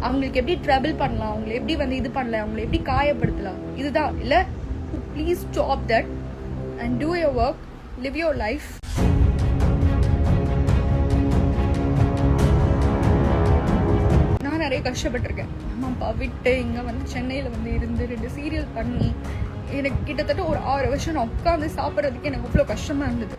அவங்களுக்கு எப்படி ட்ரபிள் பண்ணலாம், அவங்களை எப்படி வந்து இது பண்ணலாம், அவங்களை எப்படி காயப்படுத்தலாம், இதுதான் இல்லை. Please stop that and two your work, live your life. நான் நிறைய கஷ்டப்பட்டிருக்கேன். அம்மா அப்பா விட்டு இங்கே வந்து சென்னையில் வந்து இருந்து 2 சீரியல் பண்ணி எனக்கு கிட்டத்தட்ட ஒரு 6 வருஷம் நான் உட்காந்து சாப்பிட்றதுக்கு எனக்கு அவ்வளோ கஷ்டமாக இருந்தது.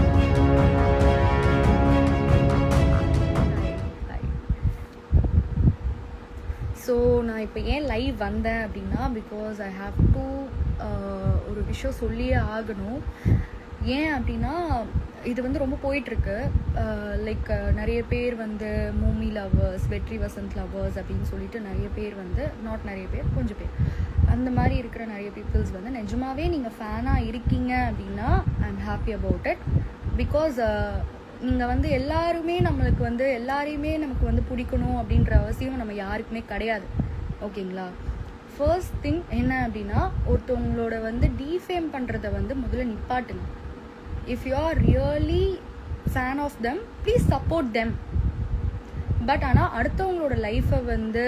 ஸோ நான் இப்போ ஏன் லைவ் வந்தேன் அப்படின்னா, பிகாஸ் ஐ ஹாவ் டு ஒரு விஷயம் சொல்லியே ஆகணும். ஏன் அப்படின்னா, இது வந்து ரொம்ப போயிட்டுருக்கு. லைக் நிறைய பேர் வந்து மூமி லவர்ஸ், வெற்றி வசந்த் லவர்ஸ் அப்படின்னு சொல்லிட்டு நிறைய பேர் வந்து, நிறைய பேர், கொஞ்சம் பேர் அந்த மாதிரி இருக்கிற நிறைய பீப்புள்ஸ் வந்து நிஜமாவே நீங்கள் ஃபேனாக இருக்கீங்க அப்படின்னா I am happy about it. Because நீங்கள் வந்து எல்லாரையுமே நமக்கு வந்து பிடிக்கணும் அப்படின்ற அவசியம் நம்ம யாருக்குமே கிடையாது. ஓகேங்களா? ஃபர்ஸ்ட் திங் என்ன அப்படின்னா, ஒருத்தவங்களோட வந்து டீஃபேம் பண்ணுறதை வந்து முதல்ல நிப்பாட்டுங்க. If you are really fan of them, please support them. But ஆனால் அடுத்தவங்களோட லைஃப்பை வந்து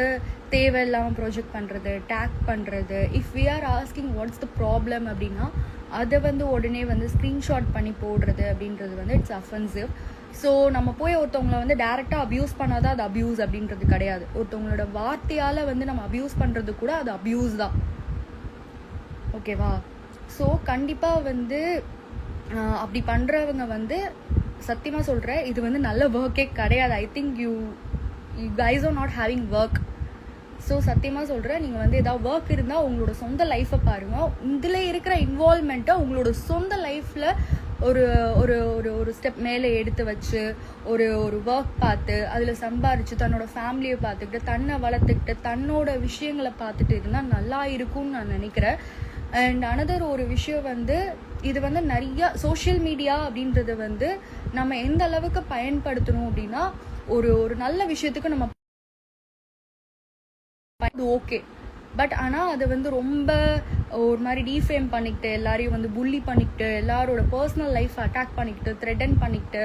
தேவையில்லாமல் ப்ரொஜெக்ட் பண்ணுறது, டேக் பண்ணுறது, if we are asking what's the problem அப்படின்னா அதை வந்து உடனே வந்து ஸ்க்ரீன்ஷாட் பண்ணி போடுறது அப்படின்றது வந்து இட்ஸ் அஃபென்சிவ். ஸோ நம்ம போய் ஒருத்தவங்களை வந்து டேரெக்டாக அப்யூஸ் பண்ணாதான் அது அப்யூஸ் அப்படின்றது கிடையாது. ஒருத்தவங்களோட வார்த்தையால் வந்து நம்ம அப்யூஸ் பண்ணுறது கூட அது அப்யூஸ் தான். ஓகேவா? ஸோ கண்டிப்பாக வந்து அப்படி பண்ணுறவங்க வந்து சத்தியமாக சொல்கிறேன், இது வந்து நல்ல ஒர்க்கே கிடையாது. I think you guys are not having work. So சத்தியமாக சொல்கிறேன், நீங்கள் வந்து ஏதாவது ஒர்க் இருந்தால் உங்களோட சொந்த லைஃப்பை பாருங்கள். இதில் இருக்கிற இன்வால்மெண்ட்டை உங்களோட சொந்த லைஃப்பில் ஒரு ஒரு ஒரு ஒரு ஸ்டெப் மேலே எடுத்து வச்சு ஒரு ஒர்க் பார்த்து அதில் சம்பாரித்து தன்னோட ஃபேமிலியை பார்த்துக்கிட்டு தன்னை வளர்த்துக்கிட்டு தன்னோட விஷயங்களை பார்த்துட்டு இருந்தால் நல்லா இருக்கும்னு நான் நினைக்கிறேன். அண்ட் அனதர் ஒரு விஷயம் வந்து, இது வந்து நிறைய சோஷியல் மீடியா அப்படின்றது வந்து நம்ம எந்த அளவுக்கு பயன்படுத்தணும் அப்படின்னா, ஒரு நல்ல விஷயத்துக்கு நம்ம ஓகே. பட் ஆனால் அதை வந்து ரொம்ப ஒரு மாதிரி டீஃபேம் பண்ணிக்கிட்டு, எல்லாரையும் வந்து புல்லி பண்ணிக்கிட்டு, எல்லாரோட பர்சனல் லைஃப் அட்டாக் பண்ணிக்கிட்டு, த்ரெட்டன் பண்ணிக்கிட்டு,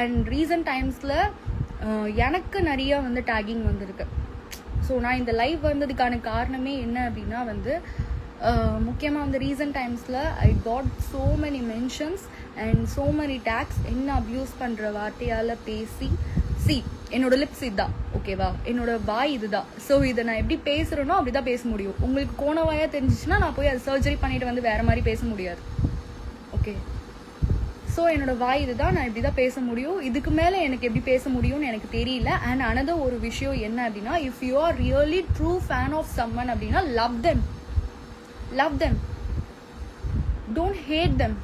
அண்ட் ரீசன்ட் டைம்ஸில் எனக்கு நிறைய வந்து டேகிங் வந்திருக்கு. ஸோ நான் இந்த லைவ் வந்ததுக்கான காரணமே என்ன அப்படின்னா வந்து, முக்கியமாக வந்து ரீசன்ட் டைம்ஸில் I got so many mentions and so many tags. என்ன அப்யூஸ் பண்ணுற வார்த்தையால் பேசி என்னோட லிப்ஸ் இதுதான். ஓகேவா? என்னோட வாய் இதுதான். ஸோ இதை நான் எப்படி பேசுகிறேனோ அப்படி தான் பேச முடியும். உங்களுக்கு கோணவாயாக தெரிஞ்சிச்சுன்னா நான் போய் அதை சர்ஜரி பண்ணிட்டு வந்து வேறு மாதிரி பேச முடியாது. ஓகே? ஸோ என்னோட வாய் இதுதான், நான் இப்படி தான் பேச முடியும். இதுக்கு மேலே எனக்கு எப்படி பேச முடியும்னு எனக்கு தெரியல. அண்ட் அனதர் ஒரு விஷயம் என்ன அப்படின்னா, if you are really true fan of சம்மன் அப்படின்னா love them, don't hate them.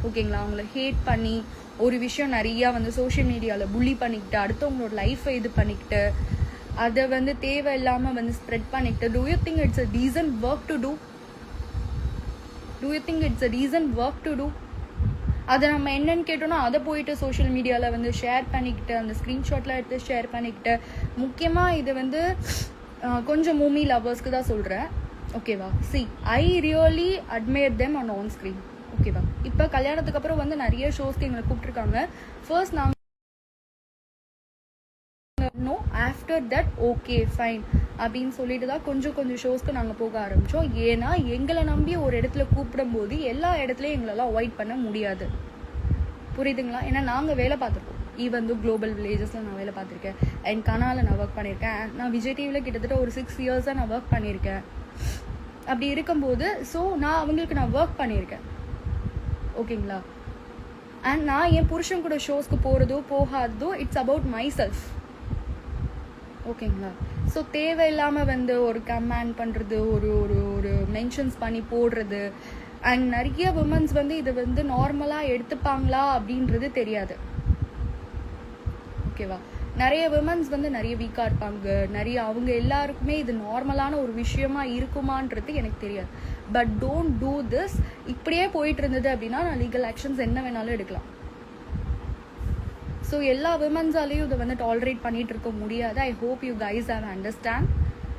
ஓகேங்களா? அவங்கள ஹேட் பண்ணி ஒரு விஷயம் நிறையா வந்து சோஷியல் மீடியாவில் புள்ளி பண்ணிக்கிட்டு, அடுத்தவங்களோட லைஃப்பை இது பண்ணிக்கிட்டு, அதை வந்து தேவையில்லாமல் வந்து ஸ்ப்ரெட் பண்ணிக்கிட்டு, do you think it's a decent work to do? அதை நம்ம என்னன்னு கேட்டோம்னா அதை போயிட்டு சோஷியல் மீடியாவில் வந்து ஷேர் பண்ணிக்கிட்டு, அந்த ஸ்க்ரீன்ஷாட்லாம் எடுத்து ஷேர் பண்ணிக்கிட்டு, முக்கியமாக இது வந்து கொஞ்சம் மூமி லவர்ஸ்க்கு தான் சொல்கிறேன். ஓகேவா? I really admire them on screen. ஓகேவா? இப்போ கல்யாணத்துக்கு அப்புறம் வந்து நிறைய ஷோஸ்க்கு எங்களை கூப்பிட்டுருக்காங்க. ஃபர்ஸ்ட் நாங்கள் no, after that okay fine அப்படின்னு சொல்லிட்டு தான் கொஞ்சம் ஷோஸ்க்கு நாங்கள் போக ஆரம்பித்தோம். ஏன்னா எங்களை நம்பி ஒரு இடத்துல கூப்பிடும்போது எல்லா இடத்துலையும் எங்களெல்லாம் அவாய்ட் பண்ண முடியாது. புரியுதுங்களா? ஏன்னா நாங்கள் வேலை பார்த்துருக்கோம். ஈவன் குளோபல் வில்லேஜஸில் நான் வேலை பார்த்துருக்கேன். அண்ட் கனாலில் நான் ஒர்க் பண்ணியிருக்கேன். நான் விஜய் டிவியில் கிட்டத்தட்ட ஒரு 6 இயர்ஸாக நான் ஒர்க் பண்ணியிருக்கேன். அப்படி இருக்கும்போது ஸோ நான் அவங்களுக்கு நான் ஒர்க் பண்ணியிருக்கேன். ஓகேங்களா? அண்ட் நான் என் புருஷன் கூட ஷோஸ்க்கு போகிறதோ போகாததோ இட்ஸ் அபவுட் மை செல்ஃப். ஓகேங்களா? ஸோ தேவையில்லாமல் வந்து ஒரு கமெண்ட் பண்ணுறது, ஒரு மென்ஷன்ஸ் பண்ணி போடுறது, அண்ட் நிறைய விமன்ஸ் வந்து இதை வந்து நார்மலாக எடுத்துப்பாங்களா அப்படின்றது தெரியாது. ஓகேவா? நிறைய விமன்ஸ் வந்து நிறைய வீக்காக இருப்பாங்க. நிறைய அவங்க எல்லாருக்குமே இது நார்மலான ஒரு விஷயமா இருக்குமான்றது எனக்கு தெரியாது. But don't do this. இப்படியே போயிட்டு இருந்தது அப்படின்னா நான் லீகல் ஆக்ஷன்ஸ் என்ன வேணாலும் எடுக்கலாம். ஸோ எல்லா விமன்ஸாலையும் இதை வந்து டாலரேட் பண்ணிட்டு இருக்க முடியாது. I hope you guys have understand.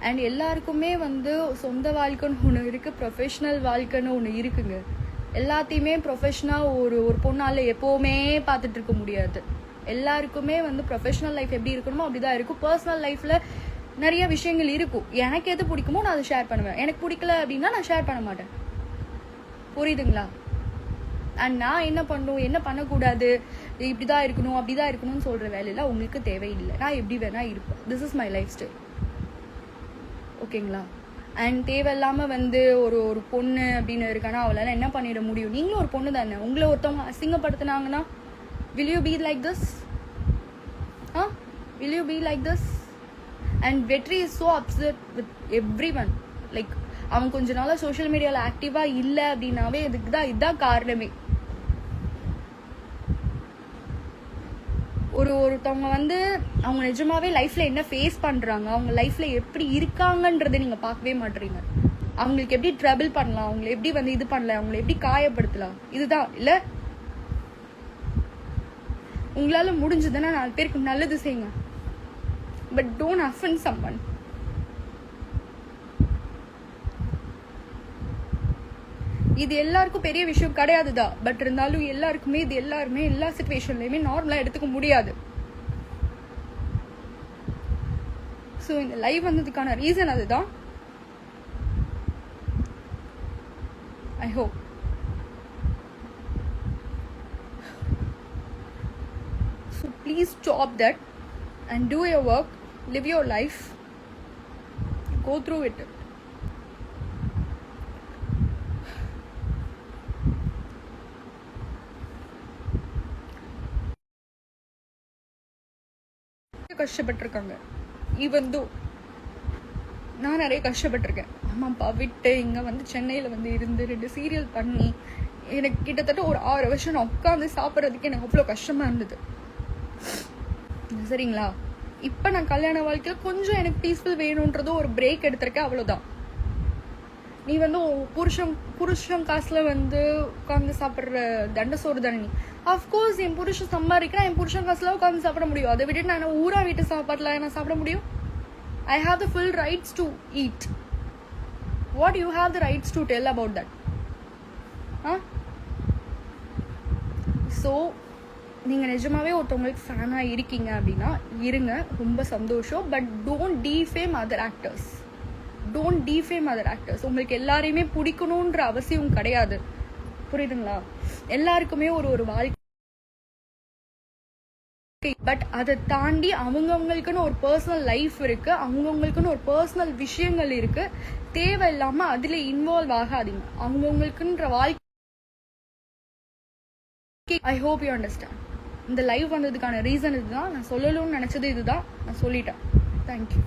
And எல்லாருக்குமே வந்து சொந்த வாழ்க்கைன்னு ஒன்று இருக்குது, ப்ரொஃபஷ்னல் வாழ்க்கைன்னு ஒன்று இருக்குங்க. எல்லாத்தையுமே ப்ரொஃபஷனாக ஒரு பொண்ணால் எப்போவுமே பார்த்துட்டு இருக்க முடியாது. எல்லாருக்குமே வந்து ப்ரொஃபஷனல் லைஃப் எப்படி இருக்கணுமோ அப்படி தான் இருக்கும். பர்சனல் லைஃப்பில் நிறைய விஷயங்கள் இருக்கும். எனக்கு எது பிடிக்குமோ நான் அதை ஷேர் பண்ணுவேன். எனக்கு பிடிக்கல அப்படின்னா நான் ஷேர் பண்ண மாட்டேன். புரியுதுங்களா? அண்ட் நான் என்ன பண்ணணும், என்ன பண்ணக்கூடாது, இப்படிதான் இருக்கணும் அப்படிதான் இருக்கணும்னு சொல்ற வேலையில உங்களுக்கு தேவையில்லை. நான் எப்படி வேணா இருப்பேன். This is my life style. ஓகேங்களா? அண்ட் தேவையில்லாம ஒரு ஒரு பொண்ணு அப்படின்னு இருக்கானா அவளால என்ன பண்ணிட முடியும்? நீங்களும் ஒரு பொண்ணு தானே. உங்களை ஒருத்தவங்க அசிங்கப்படுத்தினாங்கன்னா will you be like this? Will you be like this? And Vetri is so upset with everyone. Like அவன் கொஞ்ச நாளா சோஷியல் மீடியால ஆக்டிவா இல்ல அப்படின்னாவே இதுதான் காரணமே. ஒருத்தவங்க அவங்க நிஜமாவே லைஃப்ல என்ன ஃபேஸ் பண்றாங்க, அவங்க லைஃப்ல எப்படி இருக்காங்கன்றதை நீங்க பார்க்கவே மாட்டீங்க. அவங்களுக்கு எப்படி ட்ரபிள் பண்ணலாம், அவங்களை எப்படி இது பண்ணலாம், அவங்களை எப்படி காயப்படுத்தலாம், இதுதான் இல்ல. உங்களால முடிஞ்சதுன்னா 4 பேருக்கு நல்லது செய்யுங்க. But don't offend someone. இது எல்லாருக்கும் பெரிய விஷயம் கிடையாதுதான். பட் இருந்தாலும் எல்லாருக்குமே எல்லாருமே எல்லா சிச்சுவேஷன்லயுமே நார்மலா எடுத்துக்க முடியாது. ஸோ இந்த லைவ் வந்ததுக்கான ரீசன் அதுதான். I hope so please stop that and do your work, live your life, go through it. கஷ்டப்பட்டிருக்காங்க. ஈவன் தோ நான் நிறைய கஷ்டப்பட்டிருக்கேன். அம்மா அப்பா விட்டு இங்கே சென்னையில் இருந்து 2 சீரியல் பண்ணி எனக்கு கிட்டத்தட்ட ஒரு 6 வருஷம் நான் உட்காந்து சாப்பிட்றதுக்கு எனக்கு அவ்வளோ கஷ்டமாக இருந்தது. சரிங்களா? இப்போ நான் கல்யாண வாழ்க்கையில் கொஞ்சம் எனக்கு பீஸ்ஃபுல் வேணுன்றதோ ஒரு பிரேக் எடுத்திருக்கேன், அவ்வளோதான். நீ புருஷன் காசுல உட்காந்து சாப்பிட்ற தண்டசோறு தானே நீ. அஃப்கோர்ஸ் என் புருஷன் சம்பாதிக்கிறேன், என் புருஷன் காசுல உட்காந்து சாப்பிட முடியும். அதை விட்டு நான் ஊரா வீட்டு சாப்பாட்டுல நான் சாப்பிட முடியும்? I have the full rights to eat. What you have the rights to tell about that? So நீங்கள் நிஜமாவே ஒருத்தவங்களுக்கு ஃபேனாக இருக்கீங்க அப்படின்னா இருங்க, ரொம்ப சந்தோஷம். But don't defame other actors. Don't defame other actors. உங்களுக்கு எல்லாரையுமே பிடிக்கணுன்ற அவசியம் கிடையாது. புரியுதுங்களா? எல்லாருக்குமே ஒரு வாழ்க்கை. பட் அதை தாண்டி அவங்கவுங்களுக்குன்னு ஒரு பர்சனல் லைஃப் இருக்கு, அவங்கவுங்களுக்குன்னு ஒரு பர்சனல் விஷயங்கள் இருக்கு. தேவையில்லாம அதுல இன்வால்வ் ஆகாதீங்க. அவங்கவுங்களுக்குன்ற வாழ்க்கை. I hope you understand. இந்த லைவ் வந்ததுக்கான ரீசன் இதுதான். நான் சொல்லணும்னு நினைச்சது இதுதான். நான் சொல்லிட்டேன். தேங்க்யூ.